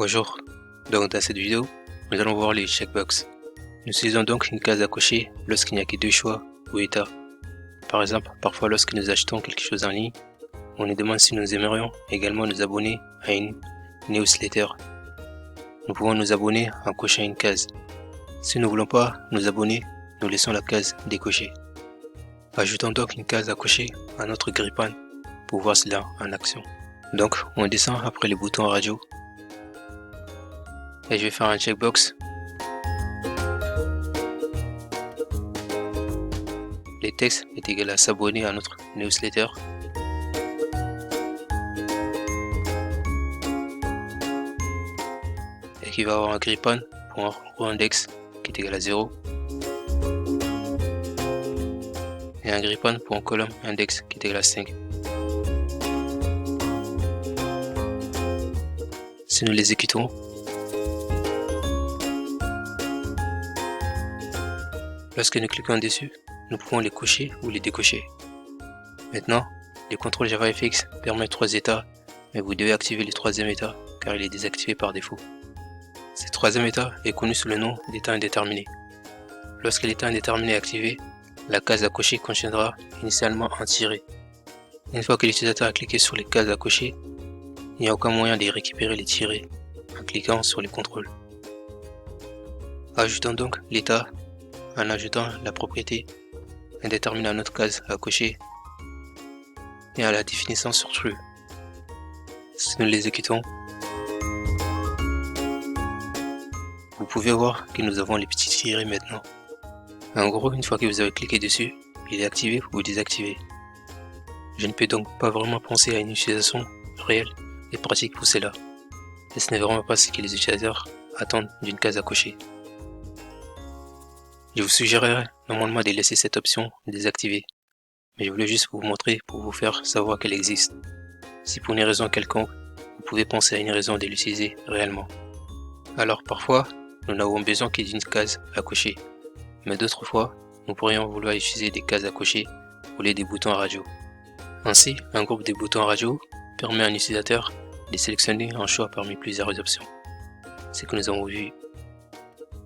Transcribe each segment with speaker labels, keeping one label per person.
Speaker 1: Bonjour, donc dans cette vidéo, nous allons voir les checkbox. Nous utilisons donc une case à cocher lorsqu'il n'y a que deux choix ou états. Par exemple, parfois lorsque nous achetons quelque chose en ligne, on nous demande si nous aimerions également nous abonner à une newsletter. Nous pouvons nous abonner en cochant une case. Si nous ne voulons pas nous abonner, nous laissons la case décochée. Ajoutons donc une case à cocher à notre grille-pain pour voir cela en action. Donc, on descend après le bouton radio et je vais faire un checkbox. Le texte est égal à s'abonner à notre newsletter. Et qui va avoir un grille-pain pour un row index qui est égal à 0. Et un grille-pain pour un column index qui est égal à 5. Si nous l'exécutons, lorsque nous cliquons dessus, nous pouvons les cocher ou les décocher. Maintenant, le contrôle JavaFX permet 3 états, mais vous devez activer le troisième état car il est désactivé par défaut. Ce troisième état est connu sous le nom d'état indéterminé. Lorsque l'état indéterminé est activé, la case à cocher contiendra initialement un tiré. Une fois que l'utilisateur a cliqué sur les cases à cocher, il n'y a aucun moyen de récupérer les tirés en cliquant sur les contrôles. Ajoutons donc l'état en ajoutant la propriété indéterminée à notre case à cocher et à la définition sur true. Si nous l'exécutons, vous pouvez voir que nous avons les petits tirés maintenant. En gros, une fois que vous avez cliqué dessus, il est activé ou désactivé. Je ne peux donc pas vraiment penser à une utilisation réelle et pratique pour cela. Et ce n'est vraiment pas ce que les utilisateurs attendent d'une case à cocher. Je vous suggérerais normalement de laisser cette option désactivée, mais je voulais juste vous montrer pour vous faire savoir qu'elle existe. Si pour une raison quelconque, vous pouvez penser à une raison de l'utiliser réellement. Alors parfois, nous n'avons besoin que d'une case à cocher, mais d'autres fois, nous pourrions vouloir utiliser des cases à cocher au lieu des boutons radio. Ainsi, un groupe de boutons radio permet à un utilisateur de sélectionner un choix parmi plusieurs options. C'est ce que nous avons vu.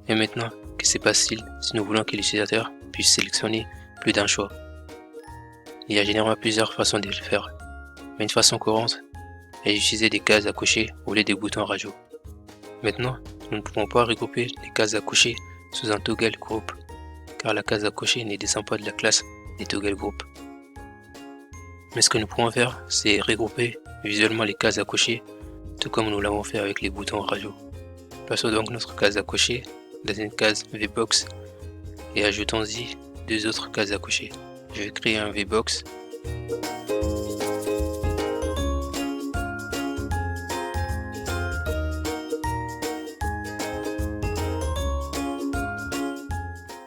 Speaker 1: Et maintenant, que se passe-t-il si nous voulons que l'utilisateur puisse sélectionner plus d'un choix? Il y a généralement plusieurs façons de le faire, mais une façon courante est d'utiliser des cases à cocher au lieu des boutons radio. Maintenant, nous ne pouvons pas regrouper les cases à cocher sous un toggle group, car la case à cocher ne descend pas de la classe des toggle group. Mais ce que nous pouvons faire, c'est regrouper visuellement les cases à cocher, tout comme nous l'avons fait avec les boutons radio. Plaçons donc notre case à cocher dans une case VBox et ajoutons-y deux autres cases à cocher. Je vais créer un VBox.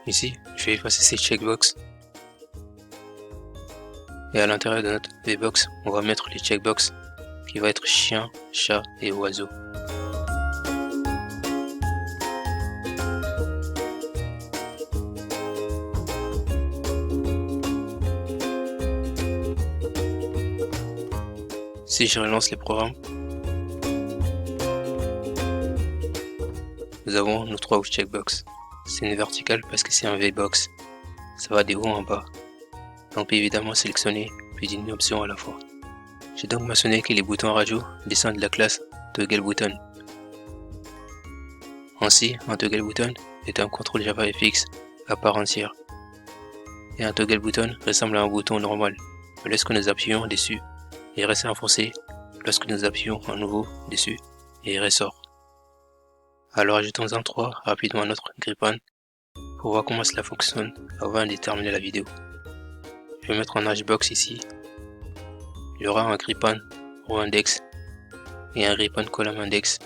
Speaker 1: Ici, je vais effacer ces checkbox. Et à l'intérieur de notre VBox, on va mettre les checkbox qui va être chien, chat et oiseau. Si je relance le programme, nous avons nos 3 checkbox. C'est une verticale parce que c'est un VBox. Ça va de haut en bas. On peut évidemment sélectionner plus d'une option à la fois. J'ai donc mentionné que les boutons radio descendent de la classe ToggleButton. Ainsi, un ToggleButton est un contrôle JavaFX à part entière. Et un ToggleButton ressemble à un bouton normal, mais lorsque nous appuyons dessus, il reste enfoncé lorsque nous appuyons à nouveau dessus et il ressort. Alors ajoutons-en 3 rapidement à notre grille-pain pour voir comment cela fonctionne avant de terminer la vidéo. Je vais mettre un hbox ici. Il y aura un grille-pain row index et un grille-pain column index.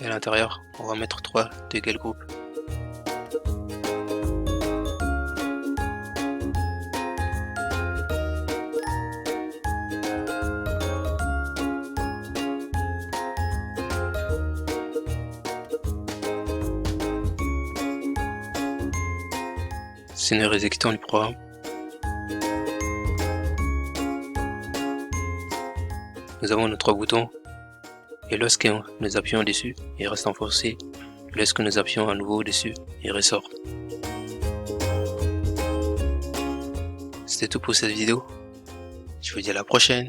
Speaker 1: Et à l'intérieur, on va mettre 3 toggle group. Si nous exécutons le programme, nous avons nos 3 boutons et lorsque nous appuyons dessus, il reste enfoncé. Lorsque nous appuyons à nouveau dessus, il ressort. C'était tout pour cette vidéo. Je vous dis à la prochaine.